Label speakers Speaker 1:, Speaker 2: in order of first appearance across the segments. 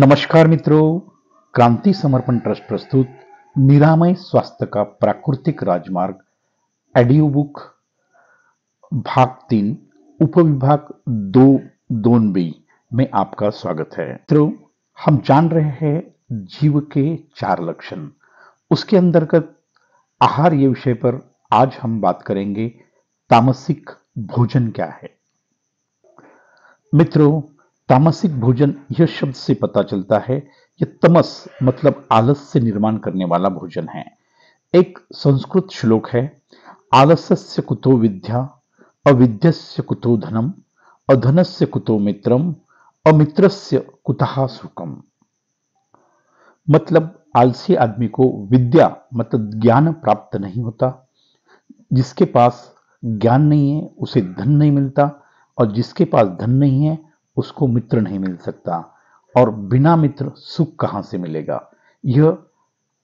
Speaker 1: नमस्कार मित्रों, क्रांति समर्पण ट्रस्ट प्रस्तुत निरामय स्वास्थ्य का प्राकृतिक राजमार्ग ऑडियो बुक भाग 3 उपविभाग 2 में आपका स्वागत है। मित्रों, हम जान रहे हैं जीव के 4 लक्षण। उसके अंतर्गत आहार ये विषय पर आज हम बात करेंगे। तामसिक भोजन क्या है? मित्रों, तामसिक भोजन यह शब्द से पता चलता है, यह तमस मतलब आलस से निर्माण करने वाला भोजन है। एक संस्कृत श्लोक है, आलस्यस्य कुतो विद्या, अविद्यस्य कुतो धनम, अधनस्य कुतो मित्रम, अमित्रस्य कुतः सुखम। मतलब आलसी आदमी को विद्या मतलब ज्ञान प्राप्त नहीं होता, जिसके पास ज्ञान नहीं है उसे धन नहीं मिलता, और जिसके पास धन नहीं है उसको मित्र नहीं मिल सकता, और बिना मित्र सुख कहां से मिलेगा। यह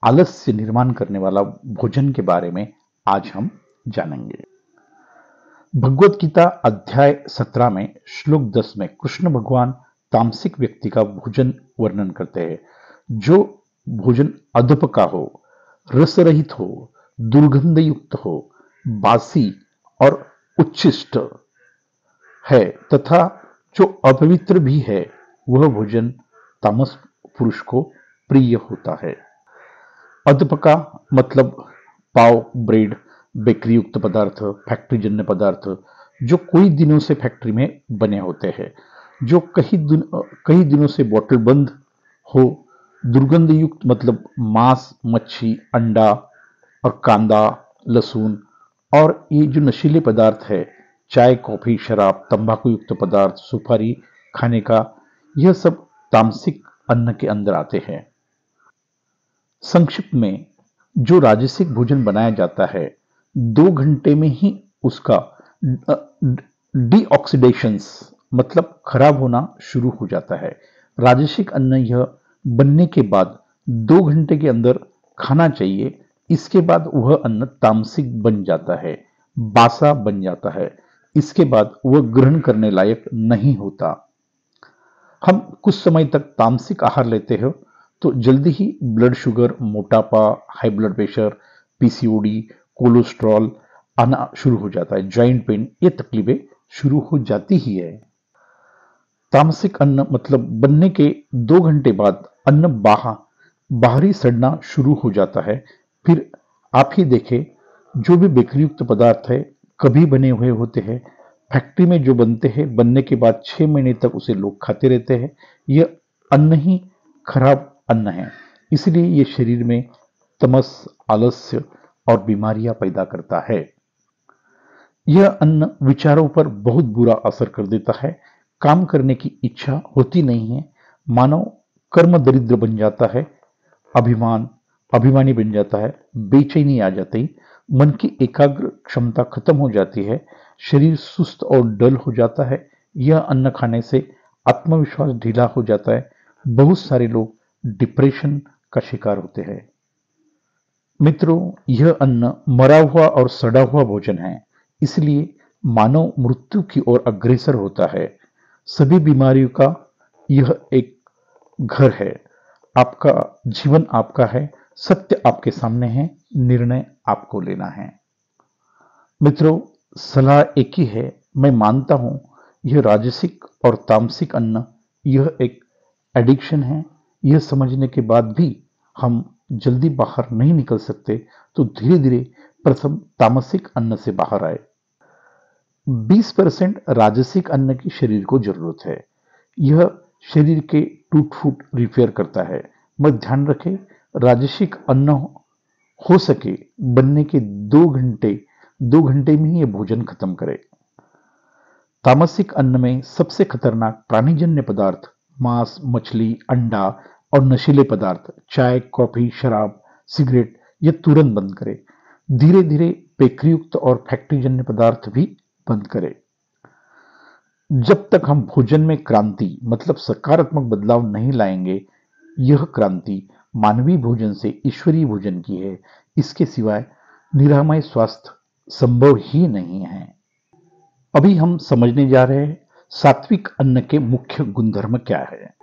Speaker 1: आलस्य निर्माण करने वाला भोजन के बारे में आज हम जानेंगे। भगवत गीता अध्याय 17 में श्लोक 10 में कृष्ण भगवान तामसिक व्यक्ति का भोजन वर्णन करते हैं। जो भोजन अधप का हो, रस रहित हो, दुर्गंध युक्त हो, बासी और उच्छिष्ट है तथा जो अपवित्र भी है, वह भोजन तामस पुरुष को प्रिय होता है। अधपका मतलब पाव, ब्रेड, बेकरी युक्त पदार्थ, फैक्ट्री जन्य पदार्थ जो कई दिनों से फैक्ट्री में बने होते हैं, जो कई दिनों से बोतल बंद हो। दुर्गंध युक्त मतलब मांस, मच्छी, अंडा और कांदा, लहसुन, और ये जो नशीले पदार्थ है, चाय, कॉफी, शराब, तंबाकू युक्त पदार्थ, सुपारी खाने का, यह सब तामसिक अन्न के अंदर आते हैं। संक्षिप्त में जो राजसिक भोजन बनाया जाता है, 2 घंटे में ही उसका डीऑक्सीडेशंस मतलब खराब होना शुरू हो जाता है। राजसिक अन्न यह बनने के बाद 2 घंटे के अंदर खाना चाहिए। इसके बाद वह अन्न तामसिक बन जाता है, बासा बन जाता है। इसके बाद वह ग्रहण करने लायक नहीं होता। हम कुछ समय तक तामसिक आहार लेते हो तो जल्दी ही ब्लड शुगर, मोटापा, high blood pressure, PCOD, cholesterol आना शुरू हो जाता है। जॉइंट पेन, ये तकलीफें शुरू हो जाती ही है। तामसिक अन्न मतलब बनने के 2 घंटे बाद अन्न बाहरी सड़ना शुरू हो जाता है। फिर आप ही देखें, जो भी बेकरी युक्त पदार्थ है कभी बने हुए होते हैं, फैक्ट्री में जो बनते हैं, बनने के बाद 6 महीने तक उसे लोग खाते रहते हैं। यह अन्न ही खराब अन्न है, इसलिए यह शरीर में तमस, आलस्य और बीमारियां पैदा करता है। यह अन्न विचारों पर बहुत बुरा असर कर देता है। काम करने की इच्छा होती नहीं है, मानव कर्म दरिद्र बन जाता है, अभिमानी बन जाता है, बेचैनी आ जाती, मन की एकाग्र क्षमता खत्म हो जाती है, शरीर सुस्त और डल हो जाता है। यह अन्न खाने से आत्मविश्वास ढीला हो जाता है। बहुत सारे लोग डिप्रेशन का शिकार होते हैं। मित्रों, यह अन्न मरा हुआ और सड़ा हुआ भोजन है, इसलिए मानव मृत्यु की ओर अग्रसर होता है। सभी बीमारियों का यह एक घर है। आपका जीवन आपका है, सत्य आपके सामने है, निर्णय आपको लेना है। मित्रों, सलाह एक ही है। मैं मानता हूं यह राजसिक और तामसिक अन्न यह एक एडिक्शन है। यह समझने के बाद भी हम जल्दी बाहर नहीं निकल सकते, तो धीरे धीरे प्रथम तामसिक अन्न से बाहर आए। 20% राजसिक अन्न की शरीर को जरूरत है। यह शरीर के टूट फूट रिपेयर करता है। मत ध्यान रखें, राजसिक अन्न हो सके बनने के 2 घंटे में ही यह भोजन खत्म करे। तामसिक अन्न में सबसे खतरनाक प्राणीजन्य पदार्थ मांस, मछली, अंडा और नशीले पदार्थ, चाय, कॉफी, शराब, सिगरेट, यह तुरंत बंद करें। धीरे धीरे बेकरी युक्त और फैक्ट्री जन्य पदार्थ भी बंद करें। जब तक हम भोजन में क्रांति मतलब सकारात्मक बदलाव नहीं लाएंगे, यह क्रांति मानवीय भोजन से ईश्वरीय भोजन की है। इसके सिवाय निरामय स्वास्थ्य संभव ही नहीं है। अभी हम समझने जा रहे हैं सात्विक अन्न के मुख्य गुणधर्म क्या है।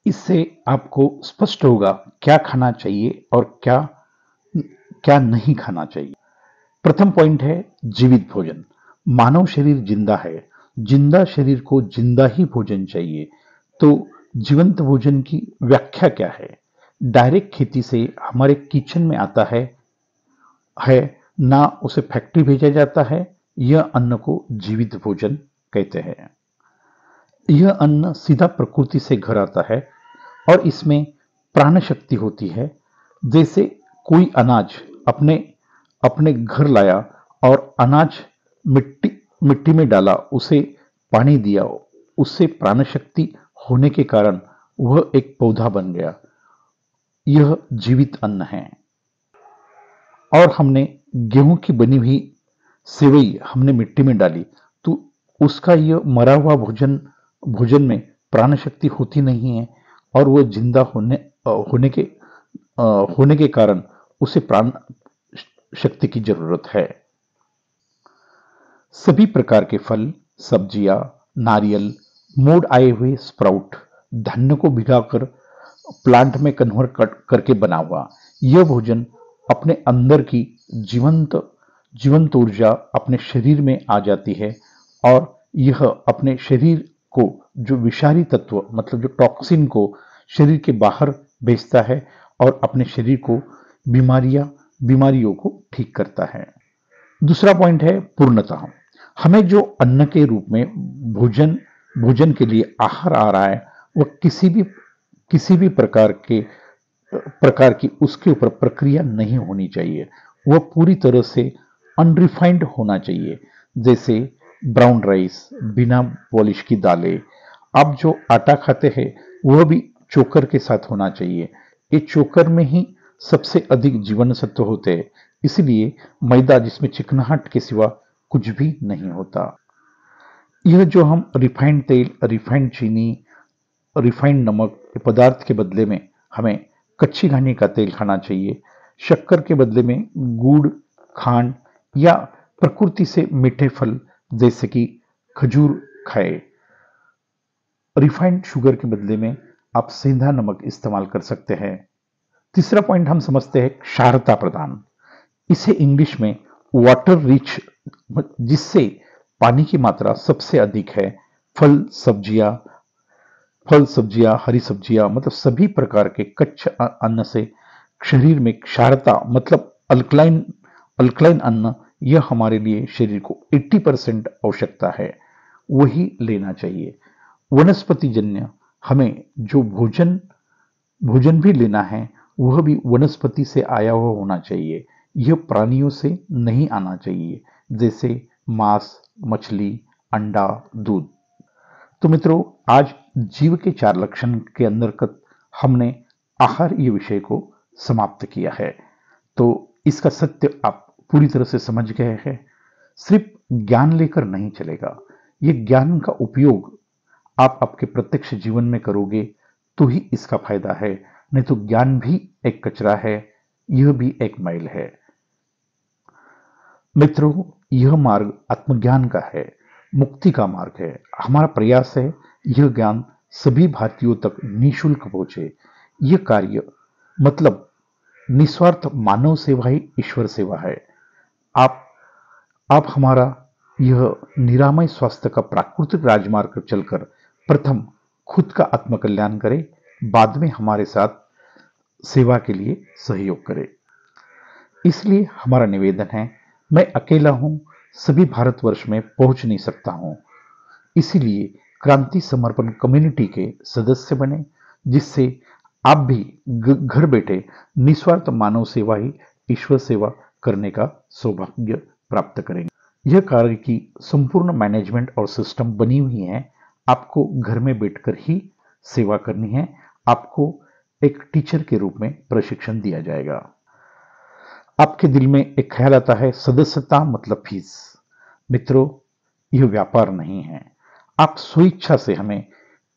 Speaker 1: इससे आपको स्पष्ट होगा क्या खाना चाहिए और क्या क्या नहीं खाना चाहिए। प्रथम पॉइंट है जीवित भोजन। मानव शरीर जिंदा है, जिंदा शरीर को जिंदा ही भोजन चाहिए। तो जीवंत भोजन की व्याख्या क्या है? डायरेक्ट खेती से हमारे किचन में आता है ना, उसे फैक्ट्री भेजा जाता है। यह अन्न को जीवित भोजन कहते हैं। यह अन्न सीधा प्रकृति से घर आता है और इसमें प्राण शक्ति होती है। जैसे कोई अनाज अपने अपने घर लाया और अनाज मिट्टी मिट्टी में डाला, उसे पानी दिया, उससे प्राण शक्ति होने के कारण वह एक पौधा बन गया। यह जीवित अन्न है। और हमने गेहूं की बनी हुई सेवई हमने मिट्टी में डाली, तो उसका यह मरा हुआ भोजन भोजन में प्राण शक्ति होती नहीं है और वह जिंदा होने के कारण उसे प्राण शक्ति की जरूरत है। सभी प्रकार के फल, सब्जियां, नारियल, मोड़ आए हुए स्प्राउट, धान्य को भिगाकर प्लांट में कन्वर्ट करके बना हुआ यह भोजन अपने अंदर की जीवंत जीवंत ऊर्जा अपने शरीर में आ जाती है और यह अपने शरीर को जो विषारी तत्व मतलब जो टॉक्सिन को शरीर के बाहर भेजता है और अपने शरीर को बीमारियों को ठीक करता है। दूसरा पॉइंट है पूर्णता। हमें जो अन्न के रूप में भोजन भोजन के लिए आहार आ रहा है वह किसी भी प्रकार की उसके ऊपर प्रक्रिया नहीं होनी चाहिए। वह पूरी तरह से अनरिफाइंड होना चाहिए। जैसे ब्राउन राइस, बिना पॉलिश की दालें। आप जो आटा खाते हैं वह भी चोकर के साथ होना चाहिए। ये चोकर में ही सबसे अधिक जीवन सत्व होते हैं, इसलिए मैदा जिसमें चिकनाहट के सिवा कुछ भी नहीं होता। यह जो हम रिफाइंड तेल, रिफाइंड चीनी, रिफाइंड नमक पदार्थ के बदले में हमें कच्ची घानी का तेल खाना चाहिए। शक्कर के बदले में गुड़, खांड या प्रकृति से मीठे फल जैसे कि खजूर खाए। रिफाइंड शुगर के बदले में आप सेंधा नमक इस्तेमाल कर सकते हैं। तीसरा पॉइंट हम समझते हैं क्षारता प्रदान। इसे इंग्लिश में वाटर रिच, जिससे पानी की मात्रा सबसे अधिक है। फल सब्जियां, हरी सब्जियां मतलब सभी प्रकार के कच्चे अन्न से शरीर में क्षारता मतलब अल्कलाइन अन्न, यह हमारे लिए शरीर को 80% आवश्यकता है, वही लेना चाहिए। वनस्पति जन्य हमें जो भोजन भी लेना है वह भी वनस्पति से आया हुआ होना चाहिए। यह प्राणियों से नहीं आना चाहिए, जैसे मांस, मछली, अंडा, दूध। तो मित्रों, आज जीव के 4 लक्षण के अंतर्गत हमने आहार ये विषय को समाप्त किया है। तो इसका सत्य आप पूरी तरह से समझ गए हैं। सिर्फ ज्ञान लेकर नहीं चलेगा, ये ज्ञान का उपयोग आप आपके प्रत्यक्ष जीवन में करोगे तो ही इसका फायदा है, नहीं तो ज्ञान भी एक कचरा है, यह भी एक मैल है। मित्रों, यह मार्ग आत्मज्ञान का है, मुक्ति का मार्ग है। हमारा प्रयास है यह ज्ञान सभी भारतीयों तक निःशुल्क पहुंचे। यह कार्य मतलब निस्वार्थ मानव सेवा ही ईश्वर सेवा है। आप हमारा यह निरामय स्वास्थ्य का प्राकृतिक राजमार्ग पर चलकर प्रथम खुद का आत्मकल्याण करें, बाद में हमारे साथ सेवा के लिए सहयोग करें। इसलिए हमारा निवेदन है, मैं अकेला हूं, सभी भारतवर्ष में पहुंच नहीं सकता हूं, इसीलिए क्रांति समर्पण कम्युनिटी के सदस्य बने, जिससे आप भी घर बैठे निस्वार्थ मानव सेवा ही ईश्वर सेवा करने का सौभाग्य प्राप्त करेंगे। यह कार्य की संपूर्ण मैनेजमेंट और सिस्टम बनी हुई है। आपको घर में बैठकर ही सेवा करनी है। आपको एक टीचर के रूप में प्रशिक्षण दिया जाएगा। आपके दिल में एक ख्याल आता है सदस्यता मतलब फीस। मित्रों, यह व्यापार नहीं है। आप स्वेच्छा से हमें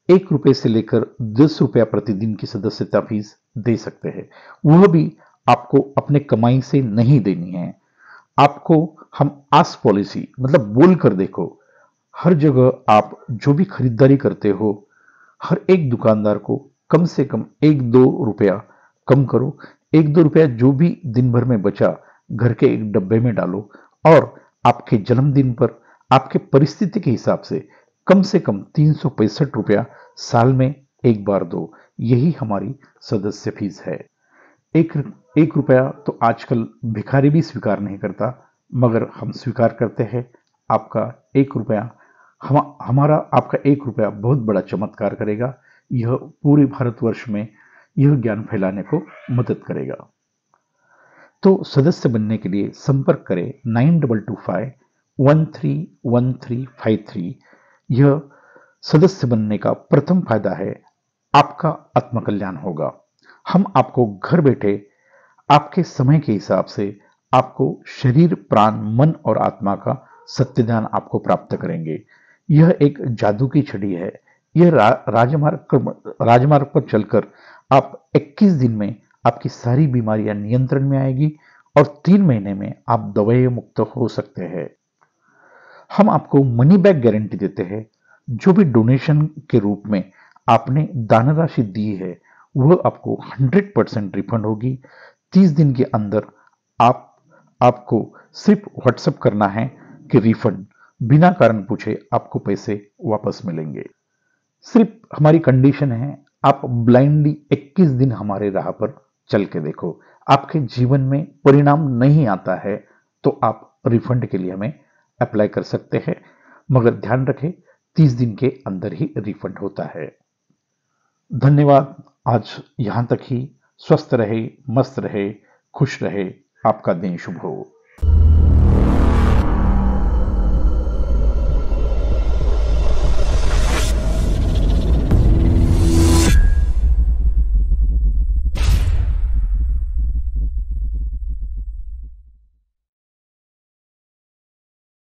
Speaker 1: 1 रुपए से लेकर 10 रुपया प्रतिदिन की सदस्यता फीस दे सकते हैं। वह भी आपको अपने कमाई से नहीं देनी है। आपको हम आस पॉलिसी मतलब बोल कर देखो, हर जगह आप जो भी खरीदारी करते हो, हर एक दुकानदार को कम से कम 1-2 रुपया कम करो। 1-2 रुपया जो भी दिन भर में बचा घर के एक डब्बे में डालो और आपके जन्मदिन पर आपके परिस्थिति के हिसाब से कम 365 रुपया साल में एक बार दो। यही हमारी सदस्य फीस है। एक 1 रुपया तो आजकल भिखारी भी स्वीकार नहीं करता, मगर हम स्वीकार करते हैं। आपका 1 रुपया हमारा आपका 1 रुपया बहुत बड़ा चमत्कार करेगा। यह पूरे भारतवर्ष में यह ज्ञान फैलाने को मदद करेगा। तो सदस्य बनने के लिए संपर्क करें 9225131353। यह सदस्य बनने का प्रथम फायदा है, आपका आत्मकल्याण होगा। हम आपको घर बैठे आपके समय के हिसाब से आपको शरीर, प्राण, मन और आत्मा का सत्यज्ञान आपको प्राप्त करेंगे। यह एक जादू की छड़ी है। यह राजमार्ग पर चलकर आप 21 दिन में आपकी सारी बीमारियां नियंत्रण में आएगी और 3 महीने में आप दवाई मुक्त हो सकते हैं। हम आपको मनी बैक गारंटी देते हैं। जो भी डोनेशन के रूप में आपने दान राशि दी है वह आपको 100% रिफंड होगी। 30 दिन के अंदर आपको सिर्फ व्हाट्सएप करना है कि रिफंड, बिना कारण पूछे आपको पैसे वापस मिलेंगे। सिर्फ हमारी कंडीशन है, आप ब्लाइंडली 21 दिन हमारे राह पर चल के देखो। आपके जीवन में परिणाम नहीं आता है तो आप रिफंड के लिए हमें अप्लाई कर सकते हैं, मगर ध्यान रखें 30 दिन के अंदर ही रिफंड होता है। धन्यवाद। आज यहां तक ही। स्वस्थ रहे, मस्त रहे, खुश रहे। आपका दिन शुभ हो।